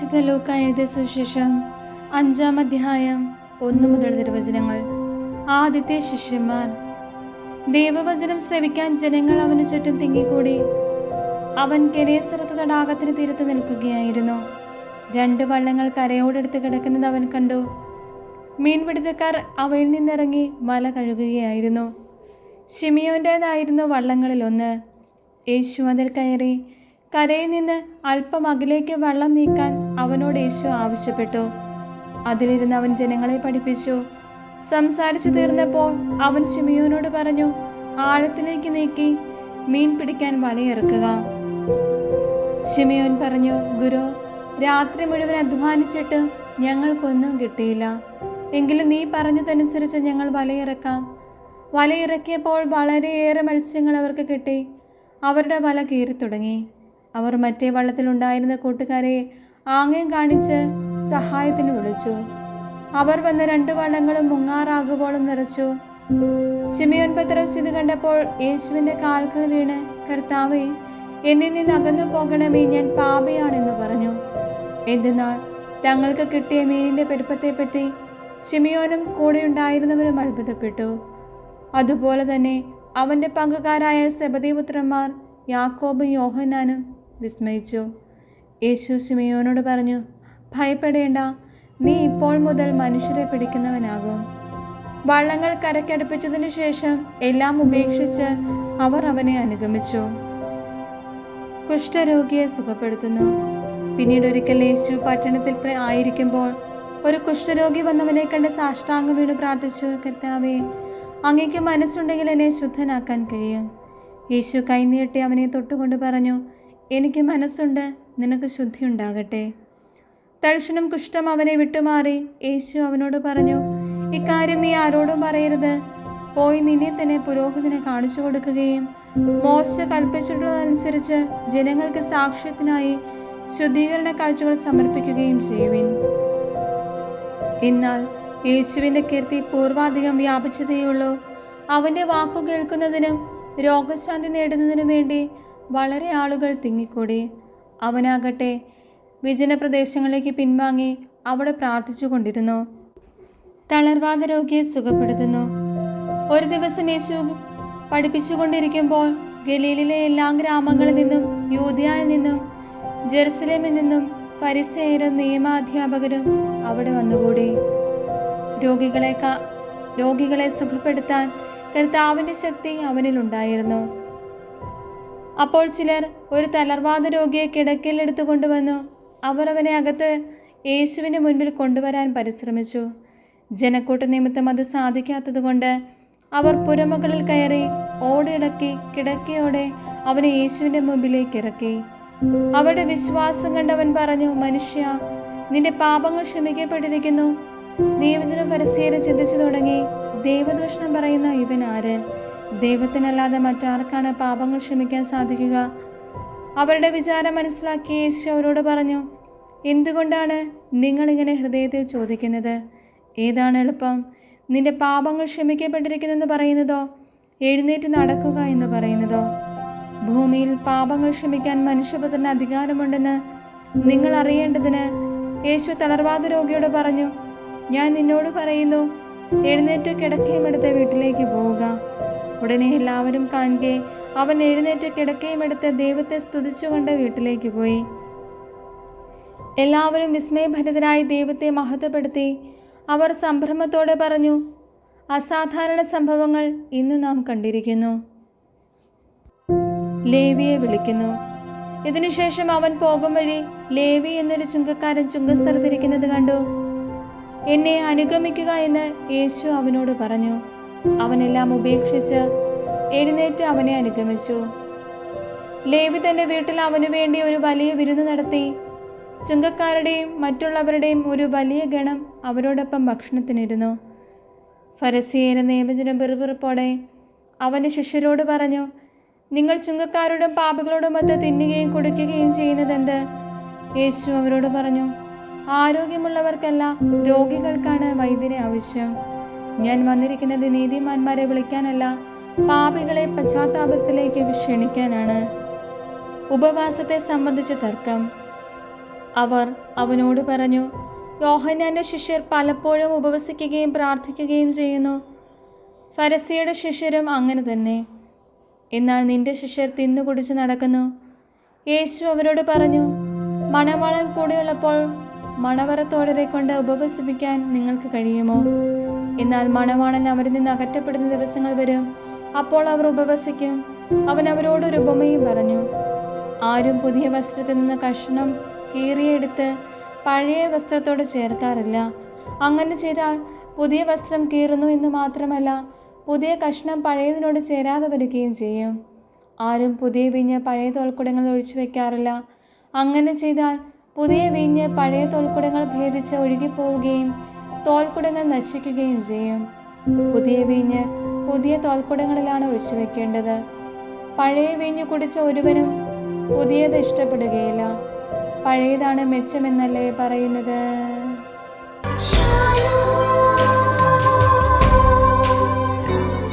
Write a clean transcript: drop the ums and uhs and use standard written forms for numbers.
വിശുദ്ധ ലൂക്കാ എഴുതിയ സുവിശേഷം 5-ാം അധ്യായം 1 മുതൽ തിരുവചനങ്ങൾ. ആദ്യത്തെ ശിഷ്യന്മാർ. ദൈവവചനം ശ്രവിക്കാൻ ജനങ്ങൾ അവന് ചുറ്റും തിങ്ങിക്കൂടി. അവൻ ഗെനേസറത്ത് തടാകത്തിന് തീരത്ത് നിൽക്കുകയായിരുന്നു. 2 വള്ളങ്ങൾ കരയോടടുത്ത് കിടക്കുന്നത് അവൻ കണ്ടു. മീൻപിടുത്തക്കാർ അവയിൽ നിന്നിറങ്ങി വല കഴുകുകയായിരുന്നു. ശിമിയോൻ്റേതായിരുന്നു വള്ളങ്ങളിലൊന്ന്. യേശു അതിൽ കയറി കരയിൽ നിന്ന് അല്പം അകലേക്ക് വള്ളം നീക്കാൻ അവനോട് യേശു ആവശ്യപ്പെട്ടു. അതിലിരുന്ന് അവൻ ജനങ്ങളെ പഠിപ്പിച്ചു. സംസാരിച്ചു തീർന്നപ്പോൾ അവൻ ശിമിയോനോട് പറഞ്ഞു, ആഴത്തിലേക്ക് നീക്കി മീൻ പിടിക്കാൻ വലയിറക്കുക. ശിമിയോൻ പറഞ്ഞു, ഗുരു, രാത്രി മുഴുവൻ അധ്വാനിച്ചിട്ട് ഞങ്ങൾക്കൊന്നും കിട്ടിയില്ല. എങ്കിലും നീ പറഞ്ഞതനുസരിച്ച് ഞങ്ങൾ വലയിറക്കാം. വലയിറക്കിയപ്പോൾ വളരെയേറെ മത്സ്യങ്ങൾ അവർക്ക് കിട്ടി. അവരുടെ വല കീറി തുടങ്ങി. അവർ മറ്റേ വള്ളത്തിലുണ്ടായിരുന്ന കൂട്ടുകാരെ ആംഗ്യം കാണിച്ച് സഹായത്തിന് വിളിച്ചു. അവർ വന്ന് 2 വള്ളങ്ങളും മുങ്ങാറാകുവോളം നിറച്ചു. ശിമിയോൻ പത്രോസ് ഇത് കണ്ടപ്പോൾ യേശുവിൻ്റെ കാൽക്കൽ വീണ്, കർത്താവേ, എന്നിൽ നിന്ന് അകന്നു പോകണമേ, ഞാൻ പാപിയാണെന്ന് പറഞ്ഞു. എന്തെന്നാൽ തങ്ങൾക്ക് കിട്ടിയ മീനിൻ്റെ പെരുപ്പത്തെപ്പറ്റി ശിമിയോനും കൂടെയുണ്ടായിരുന്നവരും അത്ഭുതപ്പെട്ടു. അതുപോലെ തന്നെ അവൻ്റെ പങ്കുകാരായ സെബെദീപുത്രന്മാർ യാക്കോബും യോഹന്നാനും വിസ്മയിച്ചു. യേശു ശിമിയോനോട് പറഞ്ഞു, ഭയപ്പെടേണ്ട, നീ ഇപ്പോൾ മുതൽ മനുഷ്യരെ പിടിക്കുന്നവനാകും. വള്ളങ്ങൾ കരയ്ക്കടുപ്പിച്ചതിനു ശേഷം എല്ലാം ഉപേക്ഷിച്ച് അവർ അവനെ അനുഗമിച്ചു. കുഷ്ഠരോഗിയെ സുഖപ്പെടുത്തുന്നു. പിന്നീട് ഒരിക്കൽ യേശു പട്ടണത്തിൽ ആയിരിക്കുമ്പോൾ ഒരു കുഷ്ഠരോഗി വന്നവനെ കണ്ട് സാഷ്ടാംഗം വീണ് പ്രാർത്ഥിച്ചു, കർത്താവേ, അങ്ങേക്ക് മനസ്സുണ്ടെങ്കിൽ എന്നെ ശുദ്ധനാക്കാൻ കഴിയും. യേശു കൈനീട്ടി അവനെ തൊട്ടുകൊണ്ട് പറഞ്ഞു, എനിക്ക് മനസ്സുണ്ട്, നിനക്ക് ശുദ്ധി ഉണ്ടാകട്ടെ. തൽക്ഷണം കുഷ്ഠം അവനെ വിട്ടുമാറി. യേശു അവനോട് പറഞ്ഞു, ഇക്കാര്യം നീ ആരോടും പറയരുത്. പോയി നിന്നെ തന്നെ പുരോഹിതനെ കാണിച്ചു കൊടുക്കുകയും മോശ കൽപ്പിച്ചിട്ടുള്ളതനുസരിച്ച് ജനങ്ങൾക്ക് സാക്ഷ്യത്തിനായി ശുദ്ധീകരണ കാഴ്ചകൾ സമർപ്പിക്കുകയും ചെയ്യുവിൻ. എന്നാൽ യേശുവിൻ്റെ കീർത്തി പൂർവാധികം വ്യാപിച്ചതേയുള്ളൂ. അവൻ്റെ വാക്കു കേൾക്കുന്നതിനും രോഗശാന്തി നേടുന്നതിനും വേണ്ടി വളരെ ആളുകൾ തിങ്ങിക്കൂടി. അവനാകട്ടെ വിജനപ്രദേശങ്ങളിലേക്ക് പിൻവാങ്ങി അവിടെ പ്രാർത്ഥിച്ചു കൊണ്ടിരുന്നു. തളർവാദ രോഗിയെ സുഖപ്പെടുത്തുന്നു. ഒരു ദിവസം യേശു പഠിപ്പിച്ചുകൊണ്ടിരിക്കുമ്പോൾ ഗലീലിലെ എല്ലാ ഗ്രാമങ്ങളിൽ നിന്നും യൂദയായിൽ നിന്നും ജെറുസലേമിൽ നിന്നും ഫരിസേയരും നിയമാധ്യാപകരും അവിടെ വന്നുകൂടി. രോഗികളെ സുഖപ്പെടുത്താൻ കർത്താവിൻ്റെ ശക്തി അവനിലുണ്ടായിരുന്നു. അപ്പോൾ ചിലർ ഒരു തളർവാദ രോഗിയെ കിടക്കയിൽ എടുത്തു കൊണ്ടുവന്നു. അവർ അവനെ അകത്ത് യേശുവിൻ്റെ മുൻപിൽ കൊണ്ടുവരാൻ പരിശ്രമിച്ചു. ജനക്കൂട്ട നിമിത്തം അത് സാധിക്കാത്തതുകൊണ്ട് അവർ പുരമുകളിൽ കയറി ഓടിയിടക്കി കിടക്കയോടെ അവനെ യേശുവിൻ്റെ മുമ്പിലേക്ക് ഇറക്കി. അവരുടെ വിശ്വാസം കണ്ടവൻ പറഞ്ഞു, മനുഷ്യ, നിന്റെ പാപങ്ങൾ ക്ഷമിക്കപ്പെട്ടിരിക്കുന്നു. നിയമത്തിനും ഫരിസേയരും ചിന്തിച്ചു തുടങ്ങി, ദൈവദൂഷണം പറയുന്ന ഇവൻ ആര്? ദൈവത്തിനല്ലാതെ മറ്റാർക്കാണ് പാപങ്ങൾ ക്ഷമിക്കാൻ സാധിക്കുക? അവരുടെ വിചാരം മനസ്സിലാക്കി യേശു അവരോട് പറഞ്ഞു, എന്തുകൊണ്ടാണ് നിങ്ങളിങ്ങനെ ഹൃദയത്തിൽ ചോദിക്കുന്നത്? ഏതാണ് എളുപ്പം, നിന്റെ പാപങ്ങൾ ക്ഷമിക്കപ്പെട്ടിരിക്കുന്നെന്ന് പറയുന്നതോ എഴുന്നേറ്റ് നടക്കുക എന്ന് പറയുന്നതോ? ഭൂമിയിൽ പാപങ്ങൾ ക്ഷമിക്കാൻ മനുഷ്യപുത്രന് അധികാരമുണ്ടെന്ന് നിങ്ങൾ അറിയേണ്ടതിന് യേശു തളർവാദ രോഗിയോട് പറഞ്ഞു, ഞാൻ നിന്നോട് പറയുന്നു, എഴുന്നേറ്റ് കിടക്കയും എടുത്ത് വീട്ടിലേക്ക് പോവുക. ഉടനെ എല്ലാവരും കാണുകെ അവൻ എഴുന്നേറ്റ് കിടക്കയും എടുത്ത് ദൈവത്തെ സ്തുതിച്ചുകൊണ്ട് വീട്ടിലേക്ക് പോയി. എല്ലാവരും വിസ്മയഭരിതരായി ദൈവത്തെ മഹത്വപ്പെടുത്തി. അവർ സംഭ്രമത്തോടെ പറഞ്ഞു, അസാധാരണ സംഭവങ്ങൾ ഇന്ന് നാം കണ്ടിരിക്കുന്നു. ലേവിയെ വിളിക്കുന്നു. ഇതിനുശേഷം അവൻ പോകും വഴി ലേവി എന്നൊരു ചുങ്കക്കാരൻ ചുങ്കസ്ഥലത്തിരിക്കുന്നത് കണ്ടു. എന്നെ അനുഗമിക്കുക എന്ന് യേശു അവനോട് പറഞ്ഞു. അവനെല്ലാം ഉപേക്ഷിച്ച് എഴുന്നേറ്റ് അവനെ അനുഗമിച്ചു. ലേവി തൻ്റെ വീട്ടിൽ അവനു വേണ്ടി ഒരു വലിയ വിരുന്ന് നടത്തി. ചുങ്കക്കാരുടെയും മറ്റുള്ളവരുടെയും ഒരു വലിയ ഗണം അവരോടൊപ്പം ഭക്ഷണത്തിനിരുന്നു. ഫരിസേയരും നിയമജനം പിറുപിറുപ്പോടെ അവൻ്റെ ശിഷ്യരോട് പറഞ്ഞു, നിങ്ങൾ ചുങ്കക്കാരോടും പാപികളോടുമൊത്ത് തിന്നുകയും കുടിക്കുകയും ചെയ്യുന്നതെന്ത്? യേശു അവരോട് പറഞ്ഞു, ആരോഗ്യമുള്ളവർക്കല്ല, രോഗികൾക്കാണ് വൈദ്യനെ ആവശ്യം. ഞാൻ വന്നിരിക്കുന്നത് നീതിമാന്മാരെ വിളിക്കാനല്ല, പാപികളെ പശ്ചാത്താപത്തിലേക്ക് ക്ഷണിക്കാനാണ്. ഉപവാസത്തെ സംബന്ധിച്ച തർക്കം. അവർ അവനോട് പറഞ്ഞു, യോഹന്നാന്റെ ശിഷ്യർ പലപ്പോഴും ഉപവസിക്കുകയും പ്രാർത്ഥിക്കുകയും ചെയ്യുന്നു. ഫരിസേയരുടെ ശിഷ്യരും അങ്ങനെ തന്നെ. എന്നാൽ നിന്റെ ശിഷ്യർ തിന്നു കുടിച്ച് നടക്കുന്നു. യേശു അവരോട് പറഞ്ഞു, മണവാളൻ കൂടെയുള്ളപ്പോൾ മണവറത്തോടരെ കൊണ്ട് ഉപവസിപ്പിക്കാൻ നിങ്ങൾക്ക് കഴിയുമോ? എന്നാൽ മണവാളൻ അവരിൽ നിന്ന് അകറ്റപ്പെടുന്ന ദിവസങ്ങൾ വരും, അപ്പോൾ അവർ ഉപവസിക്കും. അവൻ അവരോടൊരു ഉപമയും പറഞ്ഞു. ആരും പുതിയ വസ്ത്രത്തിൽ നിന്ന് കഷ്ണം കീറിയെടുത്ത് പഴയ വസ്ത്രത്തോട് ചേർക്കാറില്ല. അങ്ങനെ ചെയ്താൽ പുതിയ വസ്ത്രം കീറുന്നു എന്ന് മാത്രമല്ല, പുതിയ കഷ്ണം പഴയതിനോട് ചേരാതെ വരികയും ചെയ്യും. ആരും പുതിയ വീഞ്ഞ് പഴയ തോൽക്കുടങ്ങളിൽ ഒഴിച്ചു വെക്കാറില്ല. അങ്ങനെ ചെയ്താൽ പുതിയ വീഞ്ഞ് പഴയ തോൽക്കുടങ്ങൾ ഭേദിച്ച് ഒഴുകിപ്പോവുകയും തോൽക്കുടങ്ങൾ നശിക്കുകയും ചെയ്യും. പുതിയ വീഞ്ഞ് പുതിയ തോൽക്കുടങ്ങളിലാണ് ഒഴിച്ചു വെക്കേണ്ടത്. പഴയ വീഞ്ഞ് കുടിച്ച ഒരുവനും പുതിയത് ഇഷ്ടപ്പെടുകയില്ല. പഴയതാണ് മെച്ചമെന്നല്ലേ പറയുന്നത്.